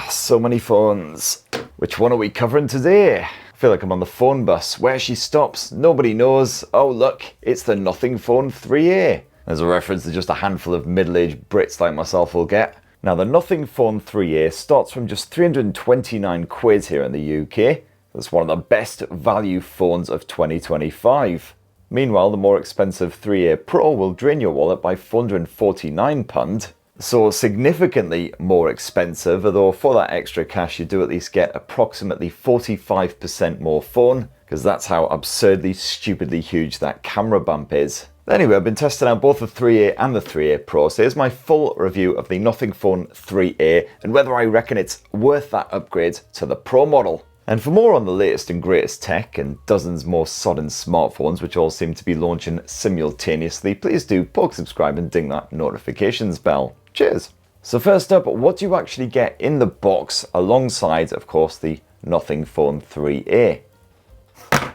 So many phones. Which one are we covering today? I feel like I'm on the phone bus. Where she stops, nobody knows. Oh look, it's the Nothing Phone 3A. There's a reference to just a handful of middle-aged Brits like myself will get. Now the Nothing Phone 3A starts from just 329 quid here in the UK. That's one of the best value phones of 2025. Meanwhile, the more expensive 3A Pro will drain your wallet by £449. So significantly more expensive, although for that extra cash you do at least get approximately 45% more phone, because that's how absurdly, stupidly huge that camera bump is. Anyway, I've been testing out both the 3A and the 3A Pro, so here's my full review of the Nothing Phone 3A and whether I reckon it's worth that upgrade to the Pro model. And for more on the latest and greatest tech and dozens more sodden smartphones which all seem to be launching simultaneously, please do poke subscribe and ding that notifications bell. Cheers! So first up, what do you actually get in the box alongside, of course, the Nothing Phone 3A? Well,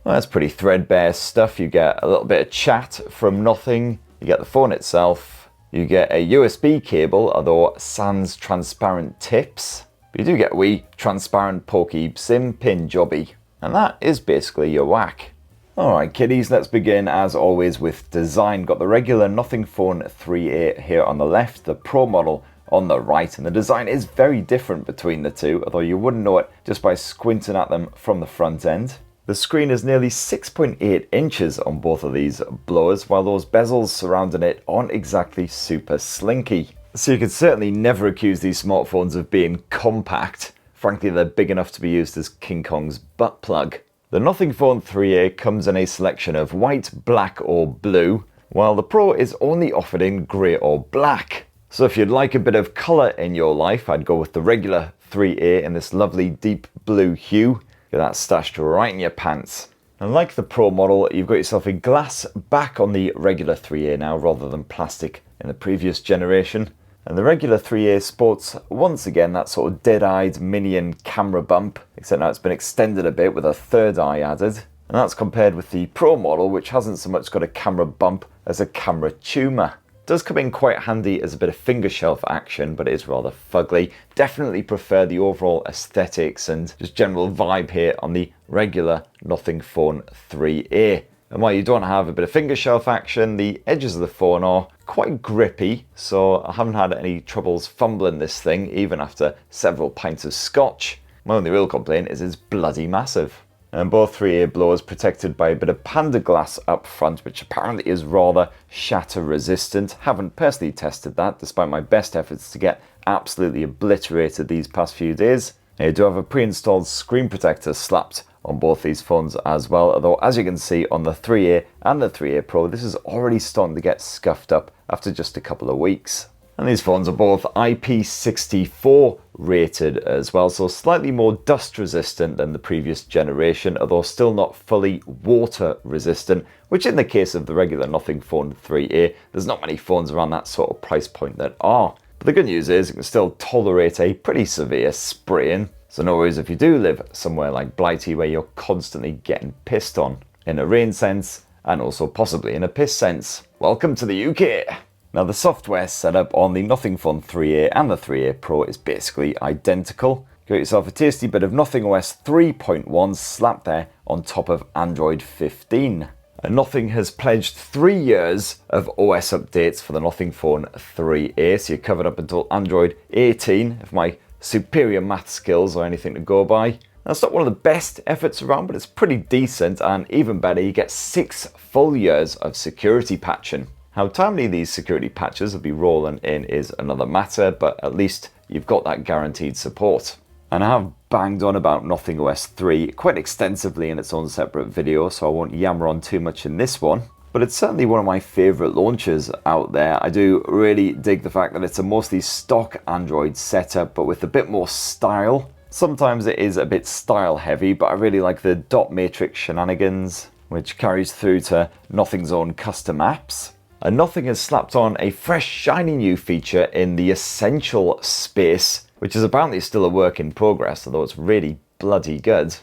that's pretty threadbare stuff. You get a little bit of chat from Nothing, you get the phone itself, you get a USB cable, although sans transparent tips. But you do get a wee transparent pokey SIM pin jobby. And that is basically your whack. Alright kiddies, let's begin as always with design. Got the regular Nothing Phone 3A here on the left, the Pro model on the right, and the design is very different between the two, although you wouldn't know it just by squinting at them from the front end. The screen is nearly 6.8 inches on both of these blowers, while those bezels surrounding it aren't exactly super slinky. So you could certainly never accuse these smartphones of being compact. Frankly, they're big enough to be used as King Kong's butt plug. The Nothing Phone 3A comes in a selection of white, black or blue, while the Pro is only offered in grey or black. So if you'd like a bit of colour in your life, I'd go with the regular 3A in this lovely deep blue hue. Get that stashed right in your pants. And like the Pro model, you've got yourself a glass back on the regular 3A now rather than plastic in the previous generation. And the regular 3A sports, once again, that sort of dead-eyed minion camera bump, except now it's been extended a bit with a third eye added. And that's compared with the Pro model, which hasn't so much got a camera bump as a camera tumour. It does come in quite handy as a bit of finger shelf action, but it is rather fugly. Definitely prefer the overall aesthetics and just general vibe here on the regular Nothing Phone 3A. And while you don't have a bit of finger shelf action, the edges of the phone are quite grippy, so I haven't had any troubles fumbling this thing, even after several pints of scotch. My only real complaint is it's bloody massive. And both 3A blowers protected by a bit of panda glass up front, which apparently is rather shatter resistant. Haven't personally tested that, despite my best efforts to get absolutely obliterated these past few days. Now, you do have a pre-installed screen protector slapped on both these phones as well, although as you can see on the 3A and the 3A Pro, this is already starting to get scuffed up after just a couple of weeks. And these phones are both IP64 rated as well, so slightly more dust resistant than the previous generation, although still not fully water resistant, which in the case of the regular Nothing Phone 3A, there's not many phones around that sort of price point that are. But the good news is it can still tolerate a pretty severe spraying. So no worries if you do live somewhere like Blighty where you're constantly getting pissed on, in a rain sense and also possibly in a piss sense. Welcome to the UK! Now the software setup on the Nothing Phone 3A and the 3A Pro is basically identical. You got yourself a tasty bit of Nothing OS 3.1 slapped there on top of Android 15. And Nothing has pledged 3 years of OS updates for the Nothing Phone 3A, so you're covered up until Android 18 if my superior math skills or anything to go by. That's not one of the best efforts around, but it's pretty decent, and even better, you get 6 full years of security patching. How timely these security patches will be rolling in is another matter, but at least you've got that guaranteed support. And I have banged on about Nothing OS 3 quite extensively in its own separate video, so I won't yammer on too much in this one. But it's certainly one of my favourite launchers out there. I do really dig the fact that it's a mostly stock Android setup, but with a bit more style. Sometimes it is a bit style heavy, but I really like the dot matrix shenanigans, which carries through to Nothing's own custom apps. And Nothing has slapped on a fresh, shiny new feature in the Essential space, which is apparently still a work in progress, although it's really bloody good.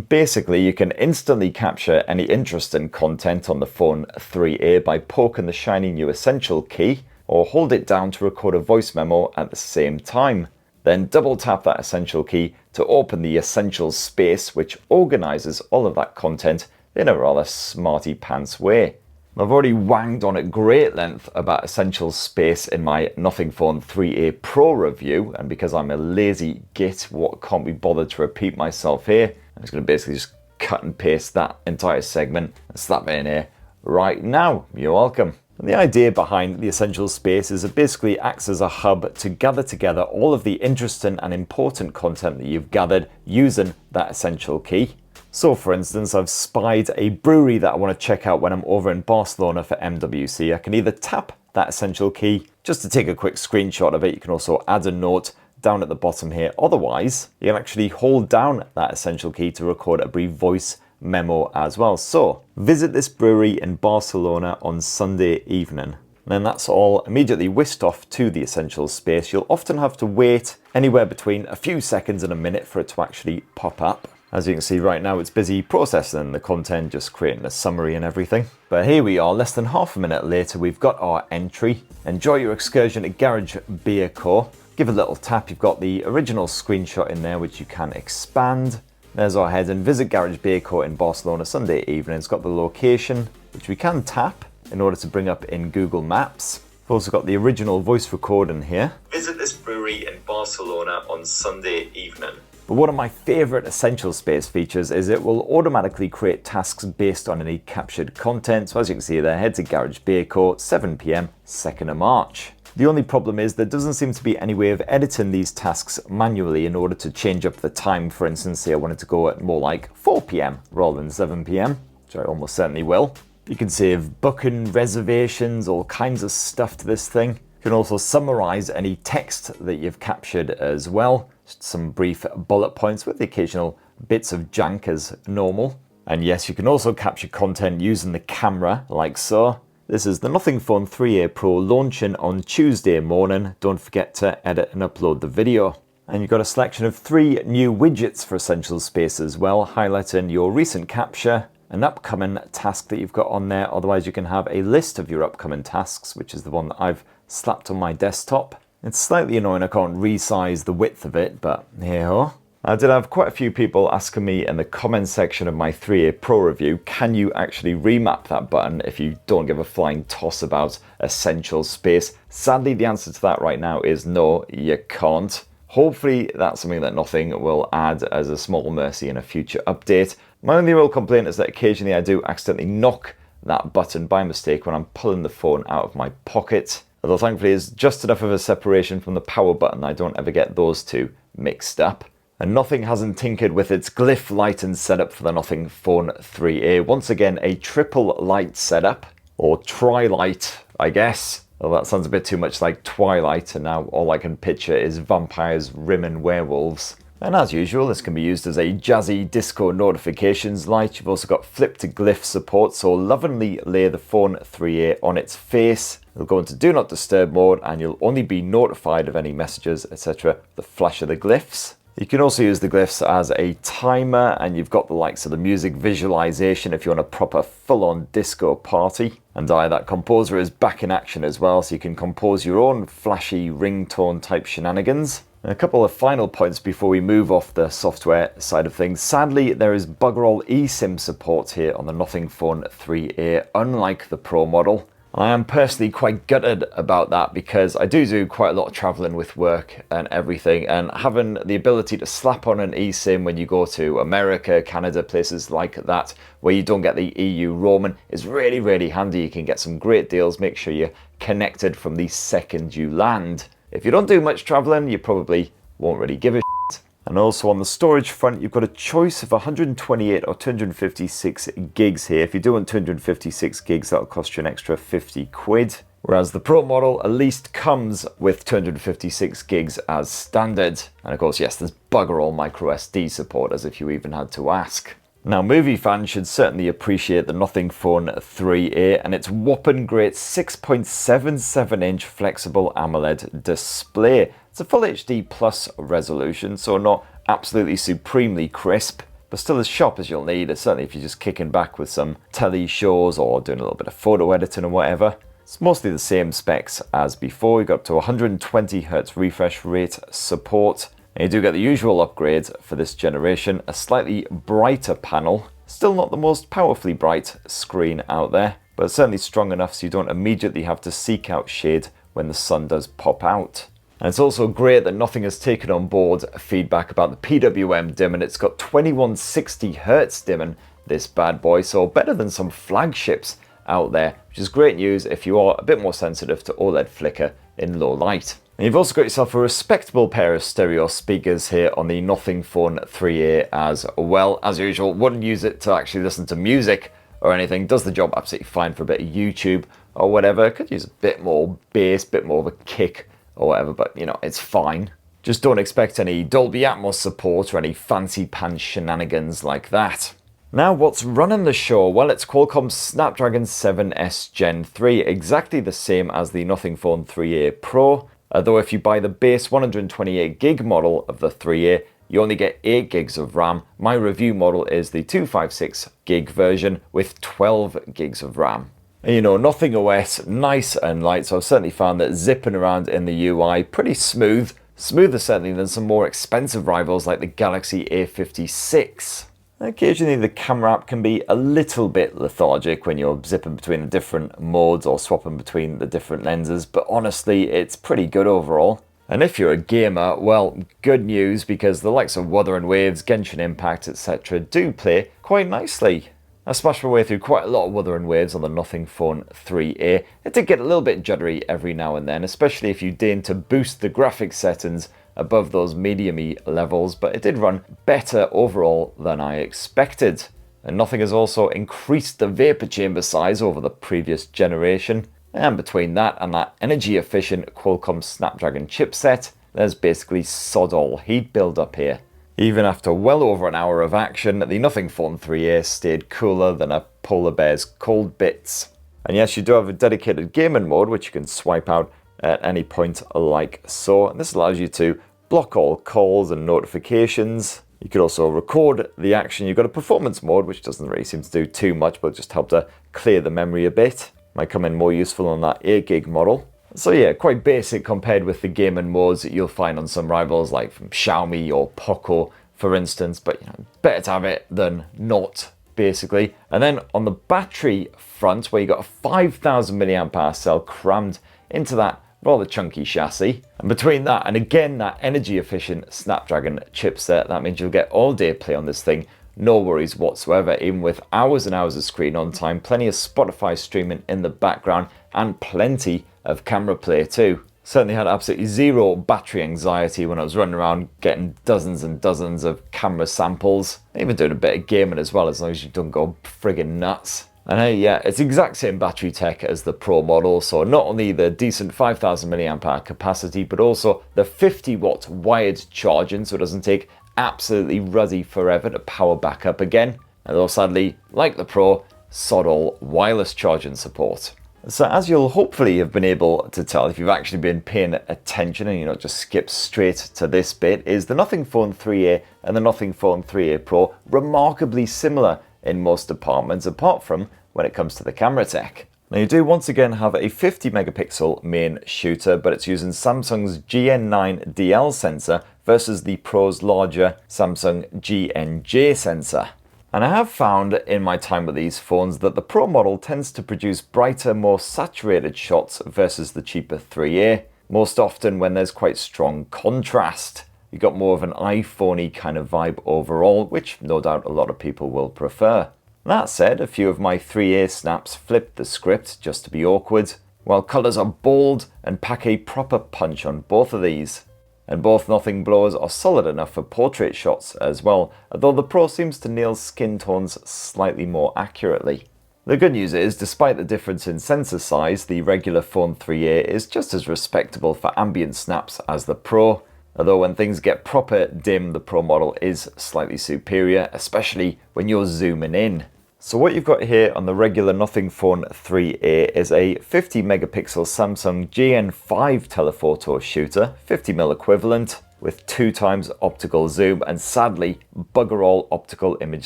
Basically, you can instantly capture any interesting content on the Phone 3A by poking the shiny new Essential key, or hold it down to record a voice memo at the same time. Then double tap that Essential key to open the Essential space, which organizes all of that content in a rather smarty pants way. I've already wanged on at great length about Essential space in my Nothing Phone 3A Pro review, and because I'm a lazy git, what can't be bothered to repeat myself here, I'm just going to basically just cut and paste that entire segment and slap it in here right now. You're welcome. And the idea behind the Essential space is it basically acts as a hub to gather together all of the interesting and important content that you've gathered using that Essential key. So for instance, I've spied a brewery that I want to check out when I'm over in Barcelona for MWC. I can either tap that Essential key just to take a quick screenshot of it. You can also add a note down at the bottom here. Otherwise, you can actually hold down that Essential key to record a brief voice memo as well. So visit this brewery in Barcelona on Sunday evening. And then that's all immediately whisked off to the Essential space. You'll often have to wait anywhere between a few seconds and a minute for it to actually pop up. As you can see right now, it's busy processing the content, just creating a summary and everything. But here we are, less than half a minute later, we've got our entry. Enjoy your excursion at Garage Beer Co. Give a little tap, you've got the original screenshot in there, which you can expand. There's our head and visit Garage Beer Co in Barcelona Sunday evening. It's got the location, which we can tap in order to bring up in Google Maps. We've also got the original voice recording here. Visit this brewery in Barcelona on Sunday evening. But one of my favorite Essential space features is it will automatically create tasks based on any captured content. So as you can see there, head to Garage Beer Co, 7 PM, 2nd of March. The only problem is there doesn't seem to be any way of editing these tasks manually in order to change up the time. For instance, say I wanted to go at more like 4 PM rather than 7 PM, which I almost certainly will. You can save booking, reservations, all kinds of stuff to this thing. You can also summarize any text that you've captured as well. Just some brief bullet points with the occasional bits of jank as normal. And yes, you can also capture content using the camera like so. This is the Nothing Phone 3A Pro launching on Tuesday morning. Don't forget to edit and upload the video. And you've got a selection of 3 new widgets for Essential Space as well, highlighting your recent capture, an upcoming task that you've got on there. Otherwise, you can have a list of your upcoming tasks, which is the one that I've slapped on my desktop. It's slightly annoying I can't resize the width of it, but here. I did have quite a few people asking me in the comment section of my 3A Pro review, can you actually remap that button if you don't give a flying toss about Essential space? Sadly, the answer to that right now is no, you can't. Hopefully that's something that Nothing will add as a small mercy in a future update. My only real complaint is that occasionally I do accidentally knock that button by mistake when I'm pulling the phone out of my pocket. Although thankfully it's just enough of a separation from the power button, I don't ever get those two mixed up. And Nothing hasn't tinkered with its Glyph lighting setup for the Nothing Phone 3A. Once again, a triple light setup, or tri-light, I guess. Well, that sounds a bit too much like Twilight, and now all I can picture is vampires rimming werewolves. And as usual, this can be used as a jazzy disco notifications light. You've also got flip to Glyph support, so lovingly lay the Phone 3A on its face. It'll go into do not disturb mode, and you'll only be notified of any messages, etc. The flash of the glyphs. You can also use the glyphs as a timer, and you've got the likes of the music visualization if you want a proper full-on disco party. And that composer is back in action as well, so you can compose your own flashy ringtone type shenanigans. And a couple of final points before we move off the software side of things. Sadly, there is bugger all eSIM support here on the Nothing Phone 3A, unlike the Pro model. I am personally quite gutted about that because I do quite a lot of traveling with work and everything, and having the ability to slap on an eSIM when you go to America, Canada, places like that where you don't get the EU roaming is really, really handy. You can get some great deals. Make sure you're connected from the second you land. If you don't do much traveling, you probably won't really give a shit. And also on the storage front, you've got a choice of 128 or 256 gigs here. If you're doing 256 gigs, that'll cost you an extra 50 quid. Whereas the Pro model at least comes with 256 gigs as standard. And of course, yes, there's bugger all micro SD support, as if you even had to ask. Now, movie fans should certainly appreciate the Nothing Phone 3A and its whopping great 6.77-inch flexible AMOLED display. It's a Full HD Plus resolution, so not absolutely supremely crisp, but still as sharp as you'll need, certainly if you're just kicking back with some telly shows or doing a little bit of photo editing or whatever. It's mostly the same specs as before. You've got up to 120Hz refresh rate support. And you do get the usual upgrades for this generation, a slightly brighter panel. Still not the most powerfully bright screen out there, but certainly strong enough so you don't immediately have to seek out shade when the sun does pop out. And it's also great that Nothing has taken on board feedback about the PWM dimming. It's got 2160Hz dimming, this bad boy, so better than some flagships out there, which is great news if you are a bit more sensitive to OLED flicker in low light. And you've also got yourself a respectable pair of stereo speakers here on the Nothing Phone 3A as well. As usual, wouldn't use it to actually listen to music or anything. Does the job absolutely fine for a bit of YouTube or whatever. Could use a bit more bass, bit more of a kick or whatever, but you know, it's fine. Just don't expect any Dolby Atmos support or any fancy pants shenanigans like that. Now, what's running the show? Well, it's Qualcomm's Snapdragon 7S Gen 3, exactly the same as the Nothing Phone 3A Pro. Although if you buy the base 128GB model of the 3A, you only get 8GB of RAM. My review model is the 256GB version with 12GB of RAM. And you know, Nothing OS, nice and light, so I've certainly found that zipping around in the UI pretty smooth. Smoother certainly than some more expensive rivals like the Galaxy A56. Occasionally the camera app can be a little bit lethargic when you're zipping between the different modes or swapping between the different lenses, but honestly it's pretty good overall. And if you're a gamer, well, good news, because the likes of Wuthering Waves, Genshin Impact, etc. do play quite nicely. I splashed my way through quite a lot of Wuthering Waves on the Nothing Phone 3A. It did get a little bit juddery every now and then, especially if you deign to boost the graphics settings above those medium-y levels, but it did run better overall than I expected. And Nothing has also increased the vapor chamber size over the previous generation. And between that and that energy-efficient Qualcomm Snapdragon chipset, there's basically sod all heat build-up here. Even after well over an hour of action, the Nothing Phone 3A stayed cooler than a polar bear's cold bits. And yes, you do have a dedicated gaming mode, which you can swipe out at any point like so. And this allows you to block all calls and notifications. You could also record the action. You've got a performance mode, which doesn't really seem to do too much, but just help to clear the memory a bit. Might come in more useful on that 8GB model. So yeah, quite basic compared with the gaming modes that you'll find on some rivals like from Xiaomi or Poco, for instance, but you know, better to have it than not, basically. And then on the battery front, where you got a 5000 mAh cell crammed into that rather chunky chassis, and between that and again that energy efficient Snapdragon chipset, that means you'll get all day play on this thing, no worries whatsoever, even with hours and hours of screen on time, plenty of Spotify streaming in the background, and plenty of camera play too. Certainly had absolutely zero battery anxiety when I was running around getting dozens and dozens of camera samples, even doing a bit of gaming as well, as long as you don't go friggin' nuts. And hey, yeah, it's the exact same battery tech as the Pro model, so not only the decent 5000 mAh capacity, but also the 50-watt wired charging, so it doesn't take absolutely ruddy forever to power back up again. Although sadly, like the Pro, sod all wireless charging support. So as you'll hopefully have been able to tell if you've actually been paying attention and you not just skip straight to this bit, is the Nothing Phone 3A and the Nothing Phone 3A Pro remarkably similar in most departments, apart from when it comes to the camera tech. Now you do once again have a 50 megapixel main shooter, but it's using Samsung's GN9 DL sensor versus the Pro's larger Samsung GNJ sensor. And I have found in my time with these phones that the Pro model tends to produce brighter, more saturated shots versus the cheaper 3A, most often when there's quite strong contrast. You got more of an iPhone-y kind of vibe overall, which no doubt a lot of people will prefer. That said, a few of my 3A snaps flipped the script just to be awkward, while colours are bold and pack a proper punch on both of these. And both Nothing blowers are solid enough for portrait shots as well, although the Pro seems to nail skin tones slightly more accurately. The good news is, despite the difference in sensor size, the regular Phone 3A is just as respectable for ambient snaps as the Pro, although when things get proper dim, the Pro model is slightly superior, especially when you're zooming in. So what you've got here on the regular Nothing Phone 3A is a 50 megapixel Samsung GN5 telephoto shooter, 50mm equivalent, with 2x optical zoom and sadly bugger all optical image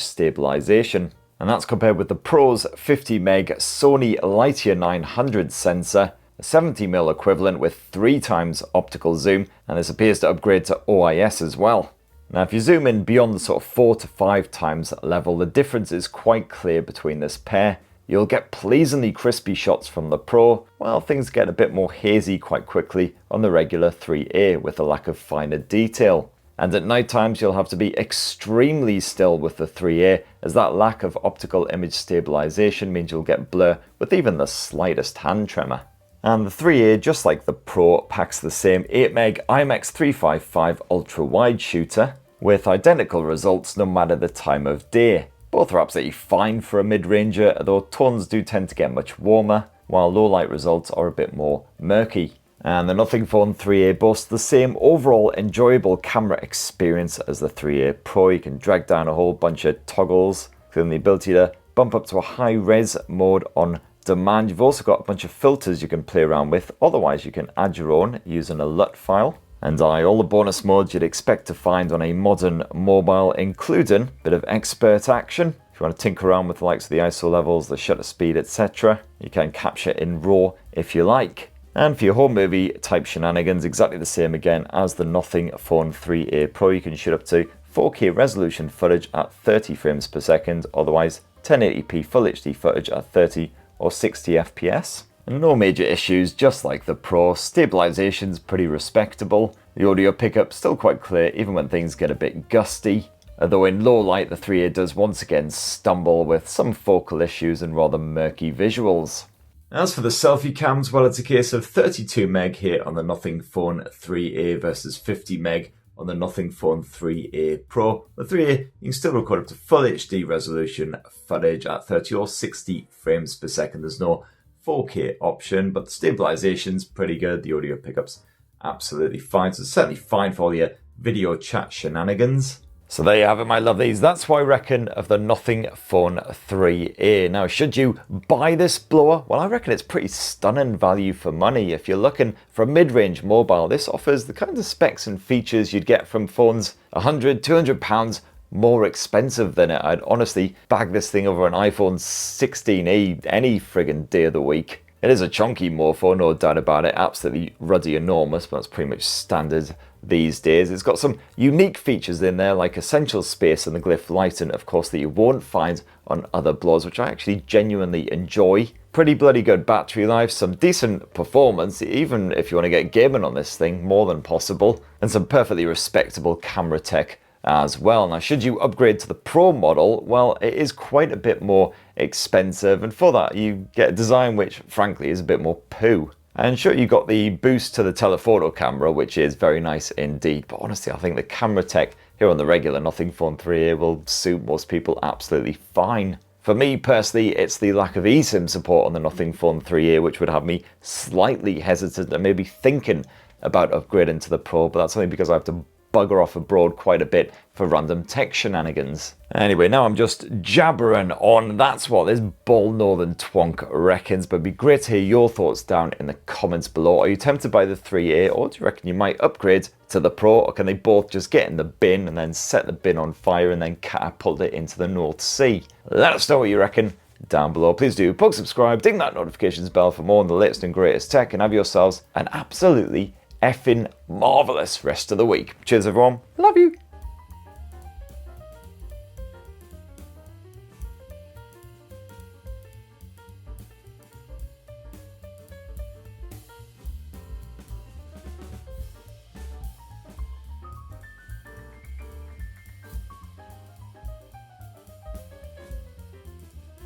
stabilization. And that's compared with the Pro's 50 meg Sony Lightyear 900 sensor, a 70mm equivalent with 3 times optical zoom, and this appears to upgrade to OIS as well. Now if you zoom in beyond the sort of 4 to 5 times level, the difference is quite clear between this pair. You'll get pleasingly crispy shots from the Pro, while things get a bit more hazy quite quickly on the regular 3A with a lack of finer detail. And at night times you'll have to be extremely still with the 3A, as that lack of optical image stabilization means you'll get blur with even the slightest hand tremor. And the 3A, just like the Pro, packs the same 8meg IMX355 ultra-wide shooter, with identical results no matter the time of day. Both are absolutely fine for a mid-ranger, though tones do tend to get much warmer, while low-light results are a bit more murky. And the Nothing Phone 3A boasts the same overall enjoyable camera experience as the 3A Pro. You can drag down a whole bunch of toggles, including the ability to bump up to a high-res mode on demand. You've also got a bunch of filters you can play around with, otherwise you can add your own using a LUT file. And all the bonus modes you'd expect to find on a modern mobile, including a bit of expert action. If you want to tinker around with the likes of the ISO levels, the shutter speed, etc. You can capture in RAW if you like. And for your home movie type shenanigans, exactly the same again as the Nothing Phone 3A Pro. You can shoot up to 4K resolution footage at 30 frames per second, otherwise 1080p Full HD footage at 30 or 60 FPS. And no major issues, just like the Pro. Stabilization's pretty respectable. The audio pickup's still quite clear even when things get a bit gusty. Although in low light the 3A does once again stumble with some focal issues and rather murky visuals. As for the selfie cams, well, it's a case of 32 meg here on the Nothing Phone 3A versus 50 meg on the Nothing Phone 3A Pro. The 3A, you can still record up to Full HD resolution footage at 30 or 60 frames per second. There's no 4K option, but the stabilization's pretty good. The audio pickup's absolutely fine. So it's certainly fine for all your video chat shenanigans. So there you have it, my lovelies. That's what I reckon of the Nothing Phone 3A. Now, should you buy this blower? Well, I reckon it's pretty stunning value for money. If you're looking for a mid-range mobile, this offers the kind of specs and features you'd get from phones £100, £200 more expensive than it. I'd honestly bag this thing over an iPhone 16e any friggin' day of the week. It is a chunky morpho, no doubt about it. Absolutely ruddy enormous, but that's pretty much standard these days. It's got some unique features in there, like essential space and the Glyph lighting, of course, that you won't find on other blowers, which I actually genuinely enjoy. Pretty bloody good battery life, some decent performance, even if you want to get gaming on this thing, more than possible, and some perfectly respectable camera tech as well. Now, should you upgrade to the Pro model, well, it is quite a bit more expensive, and for that you get a design which frankly is a bit more poo. And sure, you got the boost to the telephoto camera, which is very nice indeed, but honestly I think the camera tech here on the regular Nothing Phone 3A will suit most people absolutely fine. For me personally, it's the lack of eSIM support on the Nothing Phone 3A which would have me slightly hesitant and maybe thinking about upgrading to the Pro, but that's only because I have to bugger off abroad quite a bit for random tech shenanigans. Anyway, now I'm just jabbering on. That's what this bald northern twonk reckons, but it'd be great to hear your thoughts down in the comments below. Are you tempted by the 3A, or do you reckon you might upgrade to the Pro, or can they both just get in the bin and then set the bin on fire and then catapult it into the North Sea? Let us know what you reckon down below. Please do poke subscribe, ding that notifications bell for more on the latest and greatest tech, and have yourselves an absolutely effing marvelous rest of the week. Cheers everyone, love you.